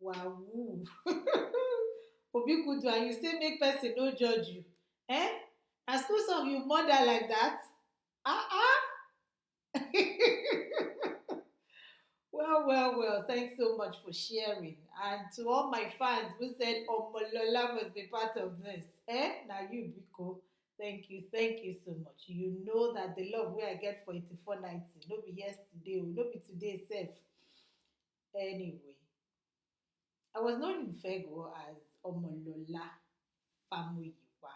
Wow. Obi Kudu, and you say make person no judge you. Eh? Na school song you murder like that? Ah ah. Well. Thanks so much for sharing. And to all my fans who said Omolola must be part of this. Now you, Biko. Thank you so much. You know that the love where I get for 8490, no be yesterday, no be today self. Anyway, I was known in Fego as Omolola Famuyiwa,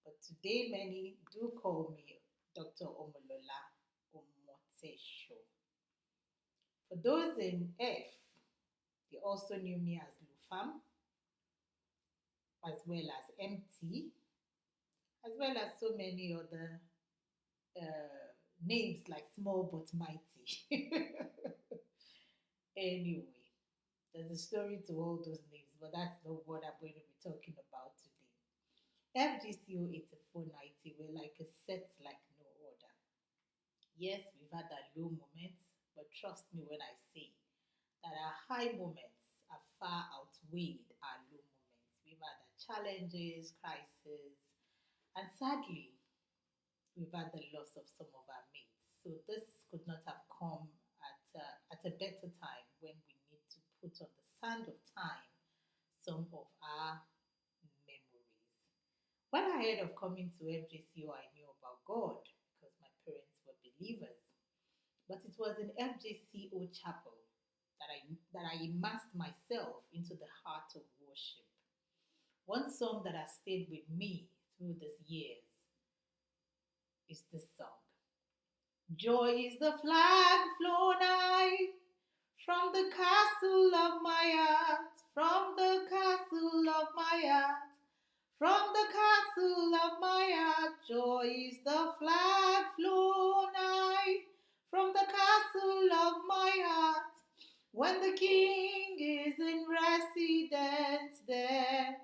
but today many do call me Dr. Omolola Omotesho. For those in F, they also knew me as Lufam, as well as MT, as well as so many other names like Small but Mighty. Anyway, there's a story to all those names, but that's not what I'm going to be talking about today. FGCO 8490 were like a set like no other. Yes, we've had our low moments, but trust me when I say that our high moments are far outweighed our low moments. We've had our challenges, crises, and sadly, we've had the loss of some of our mates. So this could not have come at a better time when we need to put on the sand of time some of our memories. When I heard of coming to FGCO, I knew about God because my parents were believers. But it was in FGCO Chapel that I immersed myself into the heart of worship. One song that has stayed with me through these years is this song. Joy is the flag flown high from the castle of my heart, from the castle of my heart, from the castle of my heart. Joy is the flag flown high from the castle of my heart. When the king is in residence there,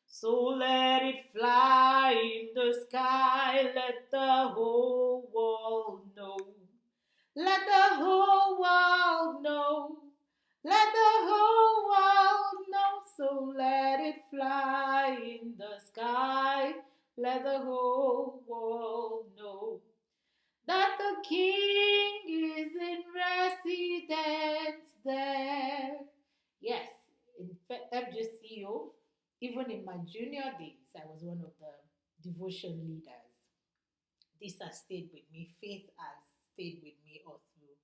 so let it fly in the sky, let the whole world know. Let the whole world know. Let the whole world know. So let it fly in the sky, let the whole world know that the king is in residence there. Yes, in FGCO, even in my junior days, I was one of the devotion leaders. This has stayed with me. Faith has stayed with me all through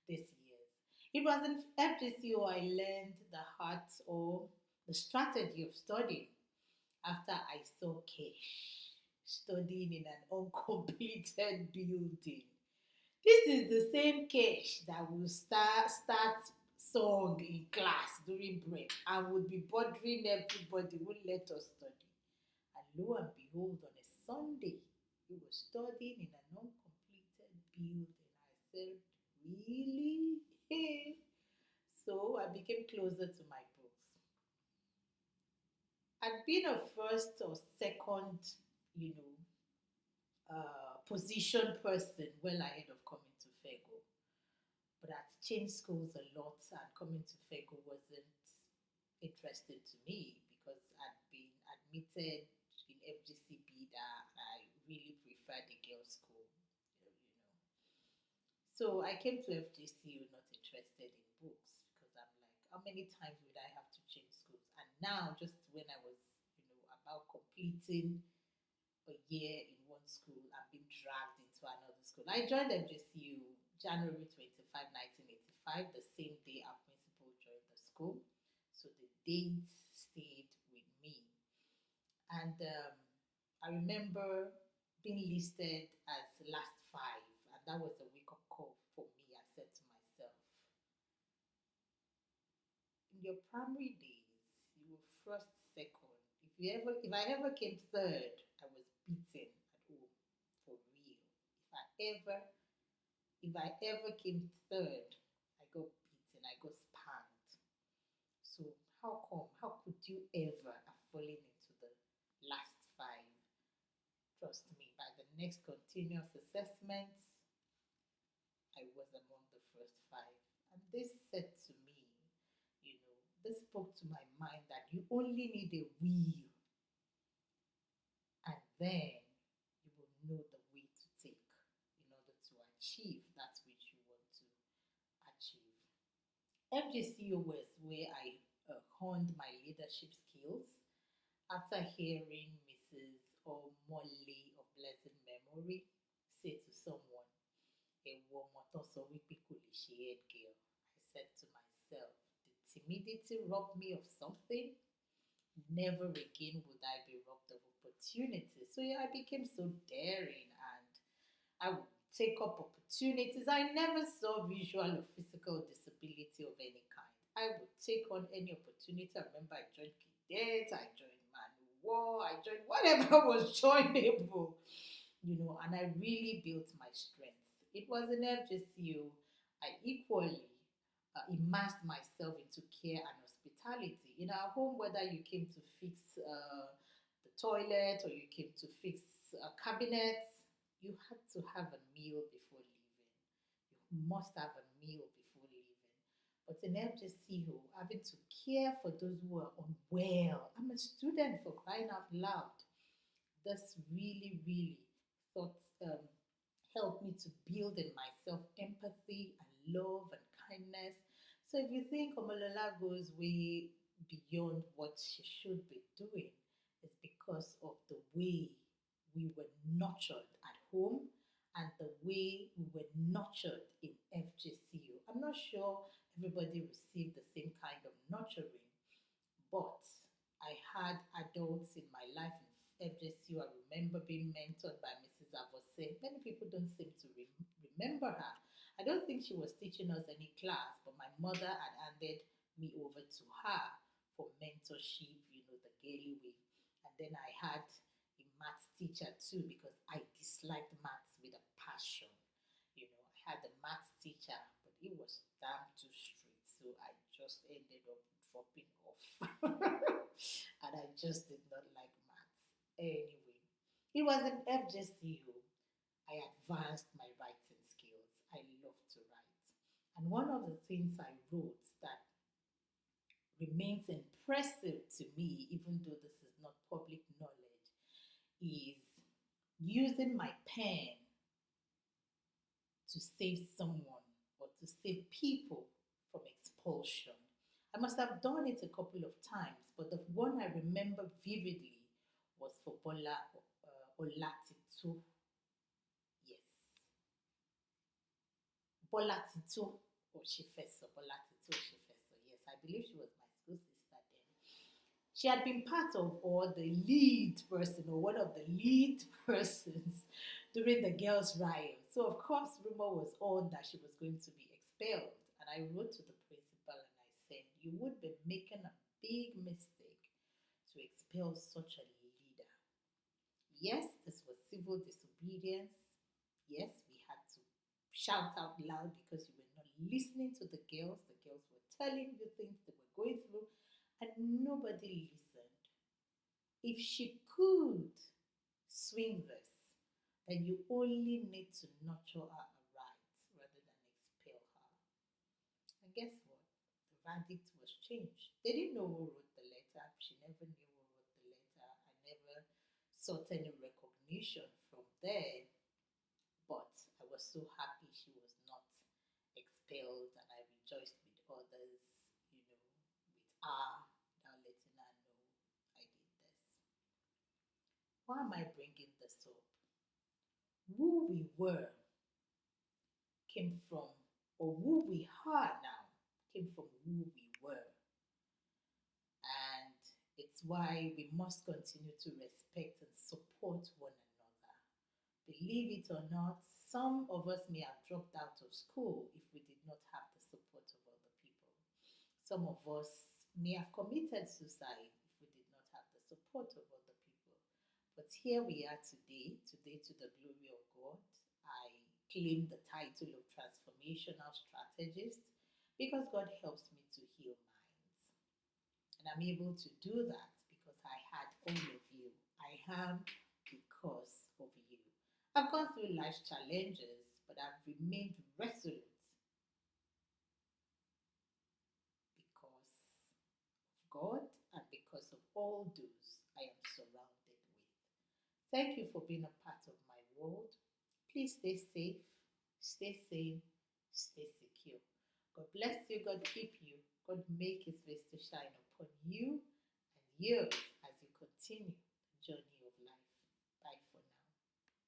these years. It was in FGCO I learned the heart or the strategy of studying after I saw Kesh studying in an uncompleted building. This is the same Kesh that will start song in class during break and would be bothering everybody, won't let us study. And lo and behold, on a Sunday, he was studying in an uncompleted building. I said, really? So I became closer to my books. I'd been a first or second, you know, position person well ahead of coming to Fego. But I'd changed schools a lot, and coming to Fego wasn't interesting to me because I'd been admitted in FGC Bida and I really preferred the girls' school. So I came to FGCU not interested in books because I'm like, how many times would I have to change schools? And now, just when I was, about completing a year in one school and being dragged into another school, I joined FGCU January 25, 1985, the same day our principal joined the school. So the dates stayed with me. And I remember being listed as last five, and that was a wake up call for me. I said to myself, in your primary days, you were first, second. If I ever came third, I was beaten at home for real. If I ever came third, I got beaten, I got spanked. So how come? How could you ever have fallen into the last five? Trust me, by the next continuous assessment, I was among the first five. And this said to me, spoke to my mind that you only need a will, and then you will know the way to take in order to achieve that which you want to achieve. Fgco was where I honed my leadership skills after hearing Mrs. Omole of blessed memory say to someone, "Ewo moto so wípé kò lè ṣe head girl." I said to myself, did timidity rob me of something? Never again would I be robbed of opportunities. So yeah, I became so daring and I would take up opportunities. I never saw visual or physical disability of any kind. I would take on any opportunity. I remember I joined cadets, I joined man war, I joined whatever was joinable, and I really built my strength. It was an FGCU. I equally immersed myself into care and hospitality. In our home, whether you came to fix the toilet or you came to fix cabinets, you had to have a meal before leaving. You must have a meal before leaving. But in FGCO, having to care for those who are unwell, I'm a student for crying out loud. This really, really thought helped me to build in myself empathy and love and kindness. So if you think Omolola goes way beyond what she should be doing, it's because of the way we were nurtured at home and the way we were nurtured in FGCU. I'm not sure everybody received the same kind of nurturing, but I had adults in my life in FGCU. I remember being mentored by Mrs. Avose. Many people don't seem to remember her. I don't think she was teaching us any class, but my mother had handed me over to her for mentorship, the girly way. And then I had a maths teacher too because I disliked maths with a passion. I had a maths teacher, but he was damn too strict, so I just ended up dropping off. And I just did not like maths. Anyway, it was an FGCU. I advanced my writing skills. I love to write. And one of the things I wrote that remains impressive to me, even though this is not public knowledge, is using my pen to save someone or to save people from expulsion. I must have done it a couple of times, but the one I remember vividly was for Bola Olatito. Yes. Bola Tito Oshifeso. Bola Tito Oshifeso. Yes, I believe she was my school sister then. She had been part of, or the lead person, or one of the lead persons during the girls' riot. So, of course, rumor was on that she was going to be expelled. And I wrote to the principal and I said, "You would be making a big mistake to expel such a leader. Yes, this was civil disobedience. Yes, we had to shout out loud because you were not listening to the girls. The girls were telling you things they were going through, and nobody listened. If she could swing this, then you only need to nurture her right rather than expel her." And guess what? The verdict was changed. They didn't know who wrote the letter. She never knew who wrote the letter. I never sought any recognition from there. But I was so happy she was not expelled, and I rejoiced with others, with her, now letting her know I did this. Why am I bringing this up? Who we were came from, or who we are now came from who we were. And it's why we must continue to respect and support one another. Believe it or not, some of us may have dropped out of school if we did not have the support of other people. Some of us may have committed suicide if we did not have the support of other people. But here we are today to the glory of God. I claim the title of transformational strategist because God helps me to heal minds. And I'm able to do that because I had all of you. I am because of you. I've gone through life's challenges, but I've remained resolute because all those I am surrounded with. Thank you for being a part of my world. Please stay safe, stay sane, stay secure. God bless you, God keep you, God make his face to shine upon you and yours as you continue the journey